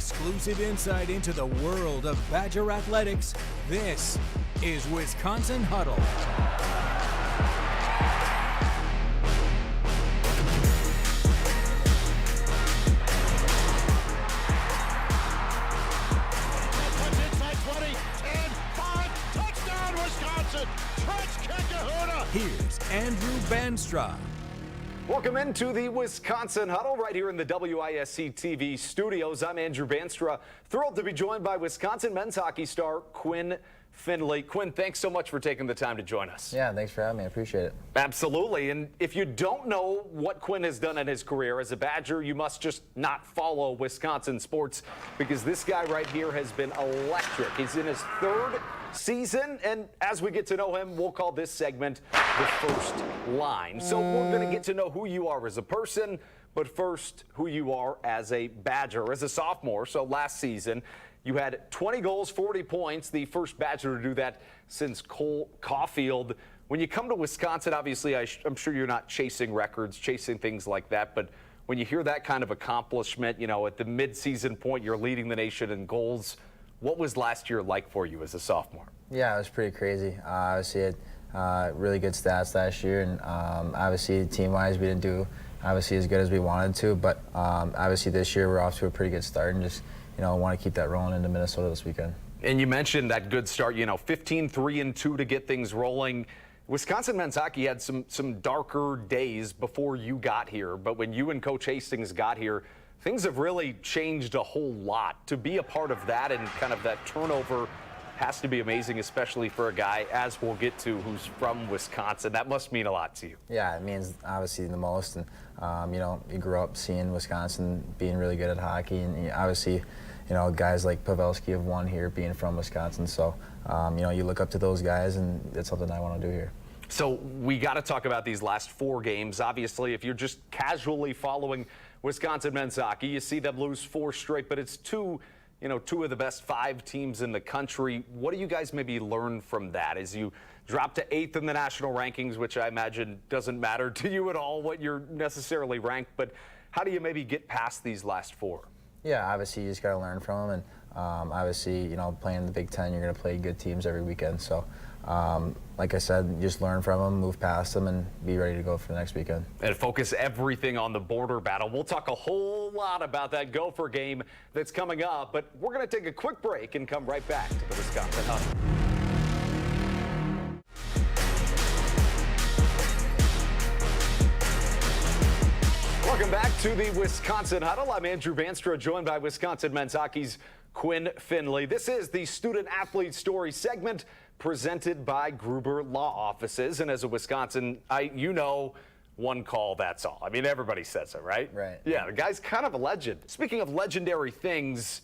exclusive insight into the world of Badger athletics, this is Wisconsin Huddle. Here's Andrew Banstra. Welcome into the Wisconsin Huddle right here in the WISC TV studios. I'm Andrew Banstra, thrilled to be joined by Wisconsin men's hockey star Quinn Finley. Quinn, thanks so much for taking the time to join us. Yeah, thanks for having me. I appreciate it. Absolutely. And if you don't know what Quinn has done in his career as a Badger, you must just not follow Wisconsin sports, because this guy right here has been electric. He's in his third season, and as we get to know him, we'll call this segment the first line. So we're going to get to know who you are as a person, but first, who you are as a Badger, as a sophomore. So last season, you had 20 goals, 40 points, the first Badger to do that since Cole Caulfield. When you come to Wisconsin, obviously, I'm sure you're not chasing records, chasing things like that, but when you hear that kind of accomplishment, you know, at the midseason point, you're leading the nation in goals. What was last year like for you as a sophomore? Yeah, it was pretty crazy. Obviously, had really good stats last year, and obviously, team-wise, we didn't do obviously as good as we wanted to, but obviously this year we're off to a pretty good start, and just want to keep that rolling into Minnesota this weekend. And you mentioned that good start, 15-3-2 to get things rolling. Wisconsin men's hockey had some darker days before you got here, but when you and Coach Hastings got here, things have really changed a whole lot. To be a part of that and kind of that turnover has to be amazing, especially for a guy, as we'll get to, who's from Wisconsin. That must mean a lot to you. Yeah, it means obviously the most. And, you grew up seeing Wisconsin being really good at hockey. And obviously, guys like Pavelski have won here being from Wisconsin. So, you look up to those guys, and it's something I want to do here. So we got to talk about these last 4 games. Obviously, if you're just casually following Wisconsin men's hockey, you see them lose 4 straight, but it's two of the best 5 teams in the country. What do you guys maybe learn from that as you drop to 8th in the national rankings, which I imagine doesn't matter to you at all what you're necessarily ranked, but how do you maybe get past these last 4? Yeah, obviously you just got to learn from them, and obviously, playing in the Big Ten, you're going to play good teams every weekend. So, like I said, just learn from them, move past them, and be ready to go for the next weekend. And focus everything on the border battle. We'll talk a whole lot about that Gopher game that's coming up, but we're going to take a quick break and come right back to the Wisconsin Huddle. Welcome back to the Wisconsin Huddle. I'm Andrew Banstra, joined by Wisconsin men's hockey's Quinn Finley. This is the Student Athlete Story segment presented by Gruber Law Offices. And as a Wisconsin, one call, that's all. I mean, everybody says it, right? Right. Yeah, the guy's kind of a legend. Speaking of legendary things,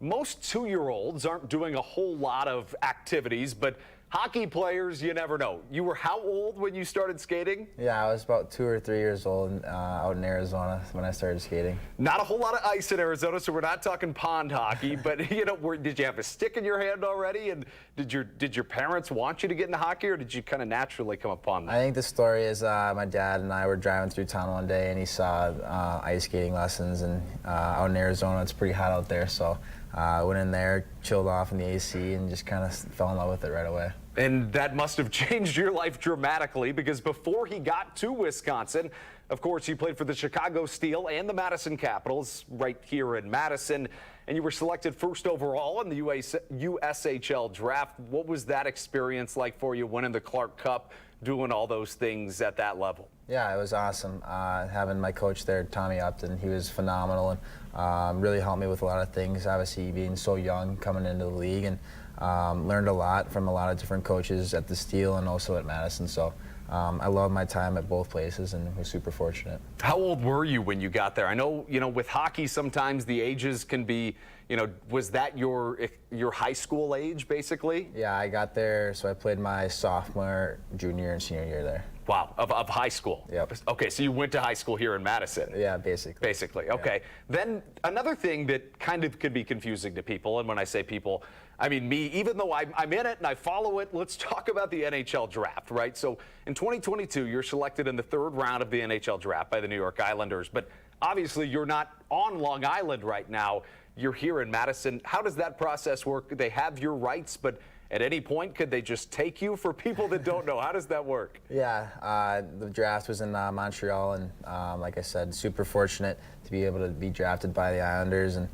most 2-year-olds aren't doing a whole lot of activities, but hockey players, you never know. You were how old when you started skating? Yeah, I was about 2 or 3 years old out in Arizona when I started skating. Not a whole lot of ice in Arizona, so we're not talking pond hockey, but did you have a stick in your hand already? And did your parents want you to get into hockey, or did you kind of naturally come upon that? I think the story is my dad and I were driving through town one day, and he saw ice skating lessons, and out in Arizona it's pretty hot out there, so I went in there, chilled off in the AC, and just kind of fell in love with it right away. And that must have changed your life dramatically, because before he got to Wisconsin, of course, you played for the Chicago Steel and the Madison Capitals right here in Madison, and you were selected first overall in the USHL draft. What was that experience like for you, winning the Clark Cup, doing all those things at that level? Yeah, it was awesome. Having my coach there, Tommy Upton, he was phenomenal, and really helped me with a lot of things. Obviously, being so young, coming into the league, and learned a lot from a lot of different coaches at the Steel and also at Madison. So I love my time at both places, and was super fortunate. How old were you when you got there? I know, with hockey sometimes the ages can be, was that your high school age basically? Yeah, I got there, so I played my sophomore, junior, and senior year there. Wow, of high school. Yep. Okay, so you went to high school here in Madison. Yeah, basically. Basically, okay. Yeah. Then another thing that kind of could be confusing to people, and when I say people, I mean me, even though I'm in it and I follow it, let's talk about the NHL draft, right? So in 2022, you're selected in the 3rd round of the NHL draft by the New York Islanders, but obviously you're not on Long Island right now. You're here in Madison. How does that process work? They have your rights, but at any point, could they just take you? For people that don't know, how does that work? Yeah, the draft was in Montreal, and like I said, super fortunate to be able to be drafted by the Islanders, and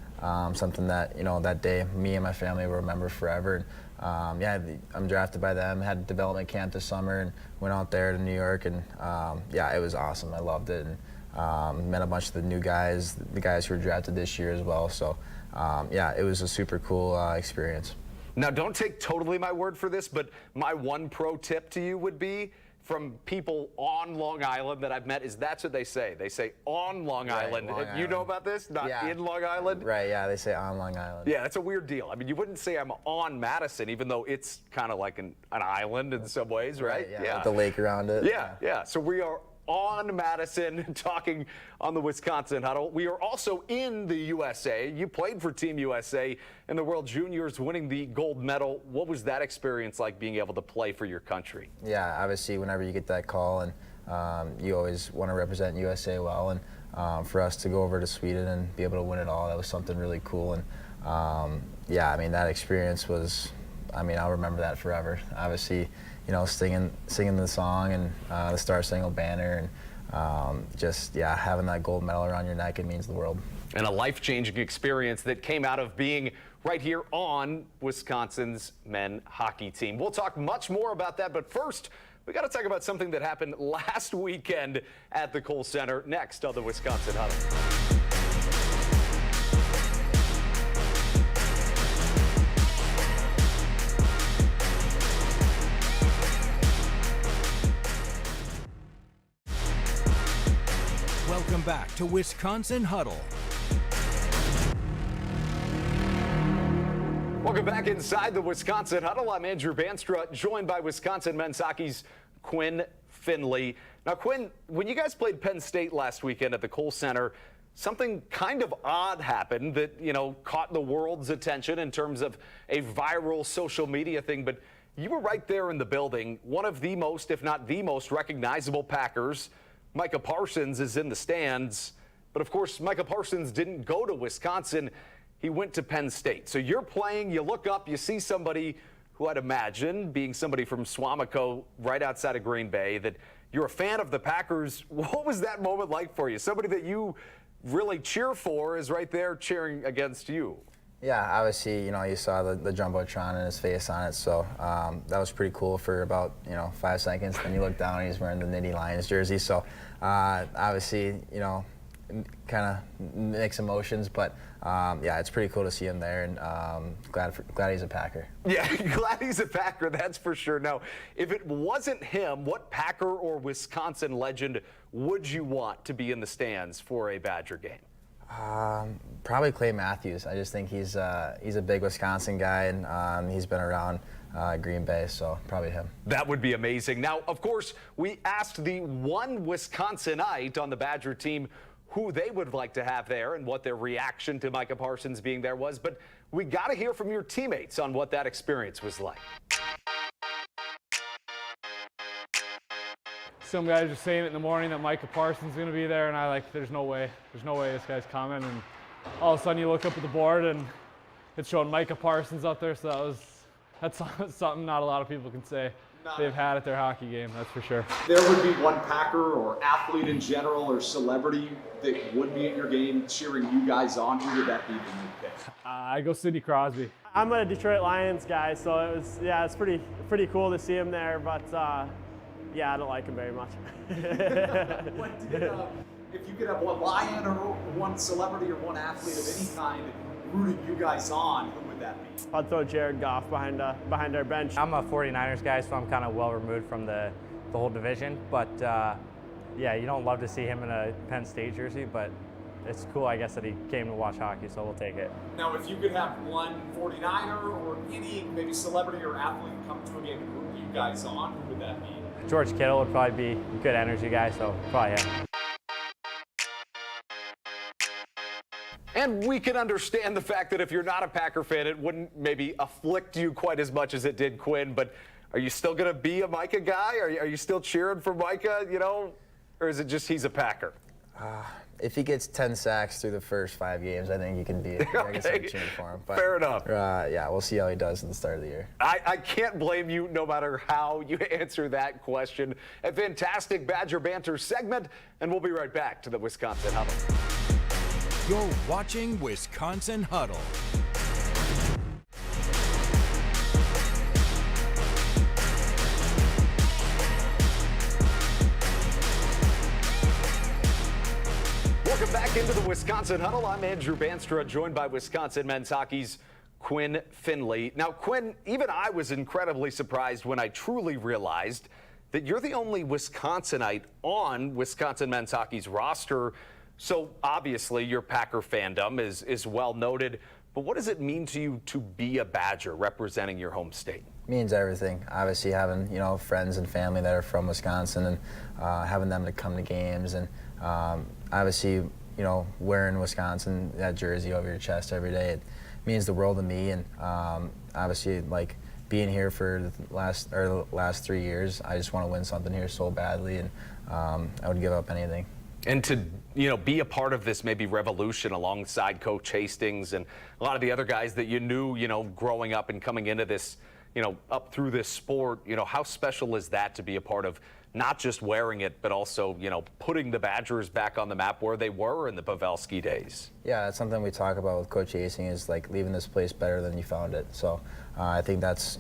something that, you know, that day me and my family will remember forever. And yeah, I'm drafted by them. Had development camp this summer and went out there to New York, and yeah, it was awesome. I loved it, and met a bunch of the new guys, the guys who were drafted this year as well. So yeah, it was a super cool experience. Now, don't take totally my word for this, but my one pro tip to you would be, from people on Long Island that I've met, is that's what they say. They say on Long Island. Long you know about this? Not in Long Island? Right, yeah, they say on Long Island. Yeah, it's a weird deal. I mean, you wouldn't say I'm on Madison, even though it's kind of like an island in some ways, right? Yeah, with the lake around it. Yeah. So we are on Madison, talking on the Wisconsin Huddle. We are also in the USA. You played for Team USA in the World Juniors, winning the gold medal. What was that experience like, being able to play for your country? Yeah, obviously, whenever you get that call, and you always want to represent USA well, and for us to go over to Sweden and be able to win it all, that was something really cool. And yeah, I mean, that experience was, I mean, I'll remember that forever. Obviously, you know, singing the song and the Star Spangled Banner, and just, yeah, having that gold medal around your neck, it means the world. And a life-changing experience that came out of being right here on Wisconsin's men hockey team. We'll talk much more about that, but first, we got to talk about something that happened last weekend at the Kohl Center, next on the Wisconsin Huddle. Welcome back to Wisconsin Huddle. Welcome back inside the Wisconsin Huddle. I'm Andrew Banstra, joined by Wisconsin men's hockey's Quinn Finley. Now, Quinn, when you guys played Penn State last weekend at the Kohl Center, something kind of odd happened that, you know, caught the world's attention in terms of a viral social media thing, but you were right there in the building. One of the most, if not the most, recognizable Packers, Micah Parsons, is in the stands. But of course, Micah Parsons didn't go to Wisconsin. He went to Penn State. So you're playing, you look up, you see somebody who I'd imagine, being somebody from Swamico right outside of Green Bay, that you're a fan of the Packers. What was that moment like for you? Somebody that you really cheer for is right there cheering against you. Yeah, obviously, you know, you saw the Jumbotron and his face on it, so that was pretty cool for about, you know, 5 seconds. Then you look down and he's wearing the Nittany Lions jersey, so obviously, you know, kind of mixed emotions, but yeah, it's pretty cool to see him there, and glad he's a Packer. Yeah, glad he's a Packer, that's for sure. Now, if it wasn't him, what Packer or Wisconsin legend would you want to be in the stands for a Badger game? Probably Clay Matthews. I just think he's a big Wisconsin guy, and he's been around Green Bay, so probably him. That would be amazing. Now, of course, we asked the one Wisconsinite on the Badger team who they would like to have there and what their reaction to Micah Parsons being there was, but we got to hear from your teammates on what that experience was like. Some guys are saying it in the morning that Micah Parsons is going to be there, and there's no way this guy's coming. And all of a sudden you look up at the board and it's showing Micah Parsons up there, so that's something not a lot of people can say they've had at their hockey game, that's for sure. There would be one Packer or athlete in general or celebrity that would be at your game cheering you guys on. Who would that be that you pick? I go Sidney Crosby. I'm a Detroit Lions guy, so it's pretty cool to see him there, but yeah, I don't like him very much. If you could have one Lion or one celebrity or one athlete of any kind rooting you guys on, who would that be? I'd throw Jared Goff behind our bench. I'm a 49ers guy, so I'm kind of well removed from the whole division. But yeah, you don't love to see him in a Penn State jersey, but it's cool, I guess, that he came to watch hockey, so we'll take it. Now, if you could have one 49er or any maybe celebrity or athlete come to a game and root you guys on, who would that be? George Kittle would probably be a good energy guy, so probably him. And we can understand the fact that if you're not a Packer fan, it wouldn't maybe afflict you quite as much as it did Quinn, but are you still going to be a Micah guy? Are you still cheering for Micah, you know, or is it just he's a Packer? If he gets 10 sacks through the first 5 games, I think he can be. I guess I'm cheering for him. But, fair enough. Yeah, we'll see how he does at the start of the year. I can't blame you no matter how you answer that question. A fantastic Badger Banter segment, and we'll be right back to the Wisconsin Huddle. You're watching Wisconsin Huddle. Welcome back into the Wisconsin Huddle. I'm Andrew Banstra, joined by Wisconsin men's hockey's Quinn Finley. Now, Quinn, even I was incredibly surprised when I truly realized that you're the only Wisconsinite on Wisconsin men's hockey's roster. So obviously your Packer fandom is well noted, but what does it mean to you to be a Badger representing your home state? Means everything. Obviously having, friends and family that are from Wisconsin and having them to come to games and obviously, wearing Wisconsin, that jersey over your chest every day, it means the world to me. And obviously, like being here for the last 3 years, I just want to win something here so badly, and I would give up anything. And to be a part of this maybe revolution alongside Coach Hastings and a lot of the other guys that you knew, growing up and coming into this, up through this sport, how special is that to be a part of? Not just wearing it, but also, putting the Badgers back on the map where they were in the Pavelski days. Yeah, that's something we talk about with Coach Hastings, is like leaving this place better than you found it. So I think that's,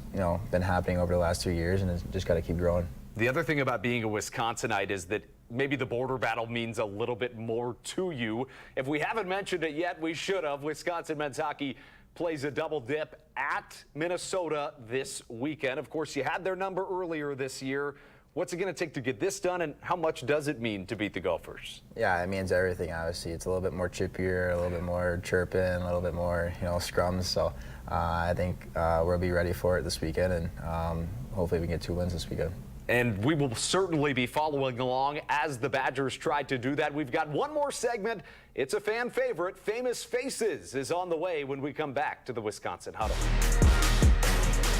been happening over the last 3 years, and it's just got to keep growing. The other thing about being a Wisconsinite is that maybe the border battle means a little bit more to you. If we haven't mentioned it yet, we should have. Wisconsin men's hockey plays a double dip at Minnesota this weekend. Of course, you had their number earlier this year. What's it going to take to get this done, and how much does it mean to beat the Gophers? Yeah, it means everything, obviously. It's a little bit more chippier, a little bit more chirping, a little bit more, scrums. So I think we'll be ready for it this weekend, and hopefully we can get 2 wins this weekend. And we will certainly be following along as the Badgers try to do that. We've got one more segment. It's a fan favorite. Famous Faces is on the way when we come back to the Wisconsin Huddle.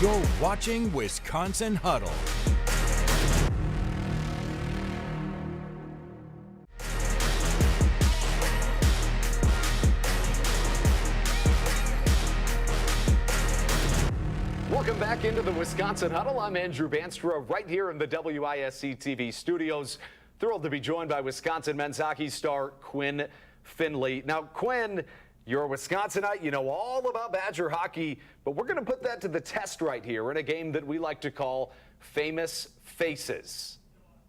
You're watching Wisconsin Huddle. Welcome back into the Wisconsin Huddle. I'm Andrew Banstra, right here in the WISC TV studios. Thrilled to be joined by Wisconsin men's hockey star Quinn Finley. Now, Quinn, you're a Wisconsinite. You know all about Badger hockey, but we're going to put that to the test right here in a game that we like to call Famous Faces.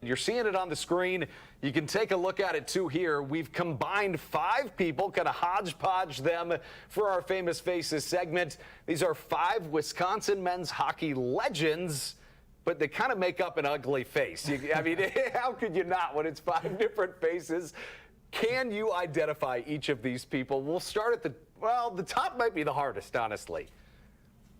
You're seeing it on the screen. You can take a look at it too here. We've combined 5 people, kind of hodgepodge them for our Famous Faces segment. These are 5 Wisconsin men's hockey legends, but they kind of make up an ugly face. I mean, how could you not when it's 5 different faces? Can you identify each of these people? We'll start at the top might be the hardest, honestly.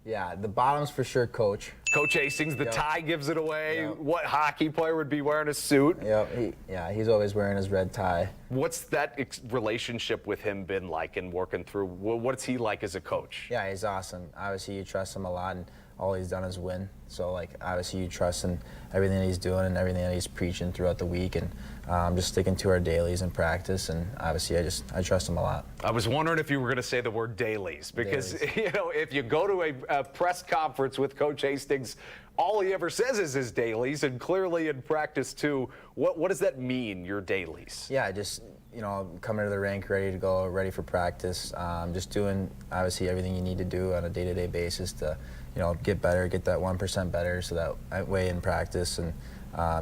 Yeah, the bottom's for sure Coach. Coach Hastings, the tie gives it away. Yep. What hockey player would be wearing a suit? Yep, he's always wearing his red tie. What's that relationship with him been like in working through? What's he like as a coach? Yeah, he's awesome. Obviously, you trust him a lot, and all he's done is win. So, obviously, you trust in everything that he's doing and everything that he's preaching throughout the week, and just sticking to our dailies in practice. And obviously, I trust him a lot. I was wondering if you were going to say the word dailies, because if you go to a press conference with Coach Hastings, all he ever says is his dailies, and clearly in practice too. What does that mean, your dailies? Yeah, just coming to the rink, ready to go, ready for practice. Just doing obviously everything you need to do on a day-to-day basis to get better, get that 1% better, so that way in practice and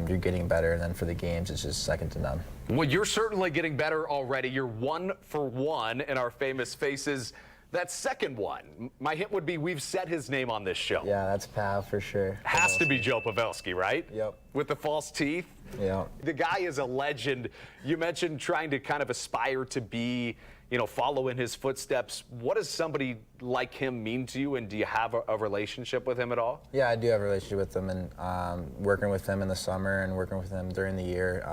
you're getting better, and then for the games it's just second to none. Well, you're certainly getting better already. You're 1 for 1 in our Famous Faces. That second one, my hint would be we've said his name on this show. Yeah, that's Pav for sure. Has to be Joe Pavelski, right? Yep. With the false teeth? Yeah. The guy is a legend. You mentioned trying to kind of aspire to be, follow in his footsteps. What does somebody like him mean to you, and do you have a relationship with him at all? Yeah, I do have a relationship with him, and working with him in the summer and working with him during the year,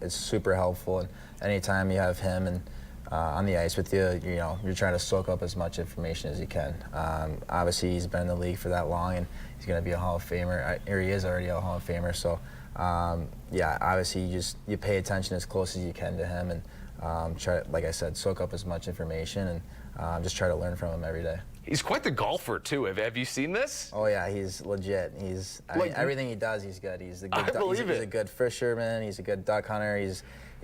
it's super helpful. And anytime you have him and on the ice with you, you're trying to soak up as much information as you can. Obviously, he's been in the league for that long, and he's going to be a Hall of Famer. Or he is already a Hall of Famer. So, yeah, obviously you pay attention as close as you can to him, and try, like I said, soak up as much information and just try to learn from him every day. He's quite the golfer, too. Have you seen this? Oh, yeah, he's legit. I mean, everything he does, he's good. He's a good, he's a good fisherman. He's a good duck hunter. He's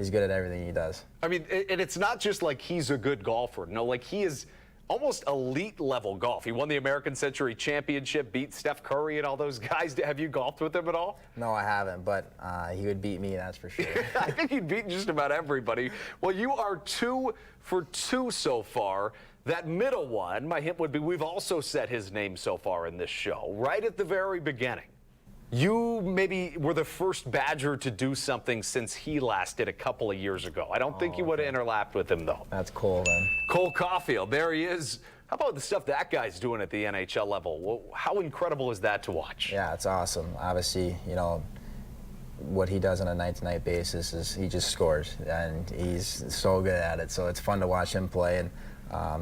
good at everything he does. I mean, and it's not just like he's a good golfer. No, like he is almost elite level golf. He won the American Century Championship, beat Steph Curry and all those guys. Have you golfed with him at all? No, I haven't, but he would beat me, that's for sure. I think he'd beat just about everybody. Well, you are 2 for 2 so far. That middle one, my hint would be we've also said his name so far in this show, right at the very beginning. You maybe were the first Badger to do something since he last did a couple of years ago. I don't think you would have interlapped with him, though. That's Cole, then. Cole Caulfield, there he is. How about the stuff that guy's doing at the NHL level? Well, how incredible is that to watch? Yeah, it's awesome. Obviously, you know, what he does on a night-to-night basis is he just scores, and he's so good at it. So it's fun to watch him play, and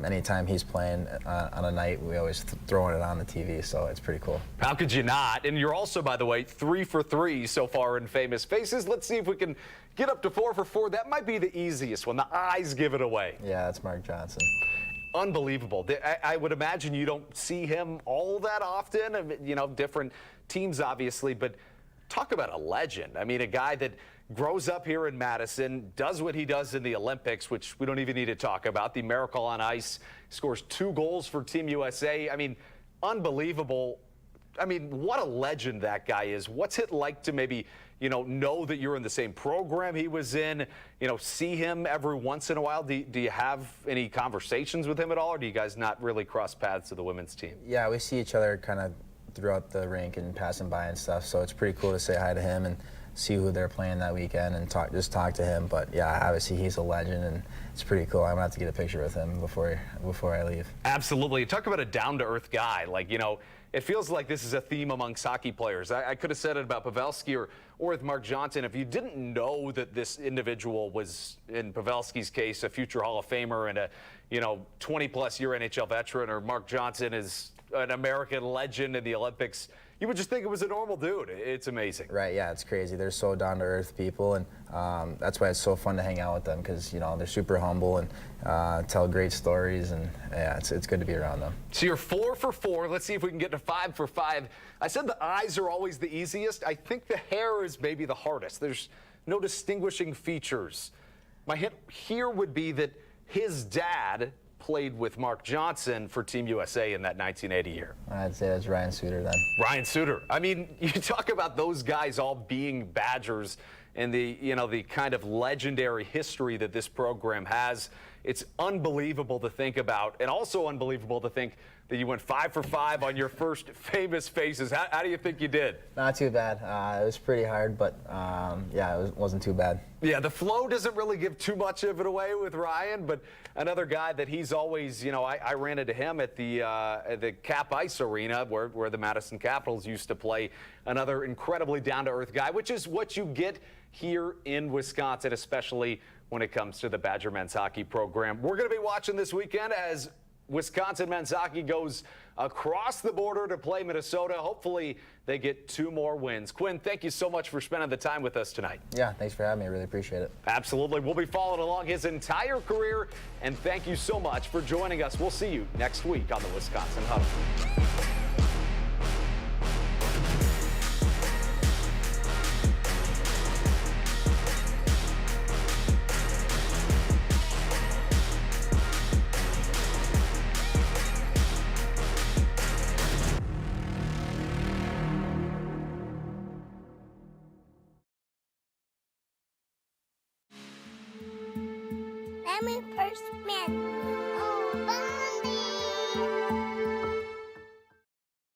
anytime he's playing on a night, we always throwing it on the TV, so it's pretty cool. How could you not? And you're also, by the way, 3 for 3 so far in Famous Faces. Let's see if we can get up to 4 for 4. That might be the easiest one. The eyes give it away. Yeah, that's Mark Johnson. Unbelievable. I would imagine you don't see him all that often, you know, different teams obviously, but talk about a legend. I mean, a guy that grows up here in Madison, does what he does in the Olympics, which we don't even need to talk about. The miracle on ice, scores 2 goals for Team USA. I mean, unbelievable. I mean, what a legend that guy is. What's it like to maybe, you know that you're in the same program he was in, you know, see him every once in a while? Do you have any conversations with him at all, or do you guys not really cross paths to the women's team? Yeah, we see each other kind of throughout the rink and passing by and stuff, so it's pretty cool to say hi to him and see who they're playing that weekend and talk to him. But yeah, obviously he's a legend, and it's pretty cool. I'm gonna have to get a picture with him before I leave. Absolutely. Talk about a down-to-earth guy. Like, you know, it feels like this is a theme amongst hockey players. I could have said it about Pavelski or with Mark Johnson. If you didn't know that this individual was, in Pavelski's case, a future Hall of Famer and a, you know, 20-plus year NHL veteran, or Mark Johnson is an American legend in the Olympics, you would just think it was a normal dude. It's amazing. Right, yeah, it's crazy. They're so down-to-earth people, and that's why it's so fun to hang out with them, because, you know, they're super humble and tell great stories, and yeah, it's good to be around them. So you're 4 for 4. Let's see if we can get to 5 for 5. I said the eyes are always the easiest. I think the hair is maybe the hardest. There's no distinguishing features. My hint here would be that his dad played with Mark Johnson for Team USA in that 1980 year. I'd say that's Ryan Suter then. Ryan Suter. I mean, you talk about those guys all being Badgers and the, you know, the kind of legendary history that this program has. It's unbelievable to think about, and also unbelievable to think that you went 5 for 5 on your first Famous Faces. How do you think you did? Not too bad. It was pretty hard, but yeah, it wasn't too bad. Yeah, the flow doesn't really give too much of it away with Ryan, but another guy that he's always, you know, I ran into him at the Cap Ice Arena where the Madison Capitals used to play. Another incredibly down-to-earth guy, which is what you get here in Wisconsin, especially when it comes to the Badger men's hockey program. We're going to be watching this weekend as Wisconsin men's hockey goes across the border to play Minnesota. Hopefully they get 2 more wins. Quinn, thank you so much for spending the time with us tonight. Yeah, thanks for having me. I really appreciate it. Absolutely. We'll be following along his entire career, and thank you so much for joining us. We'll see you next week on the Wisconsin Huddle. Let me first man. Oh, Bundy!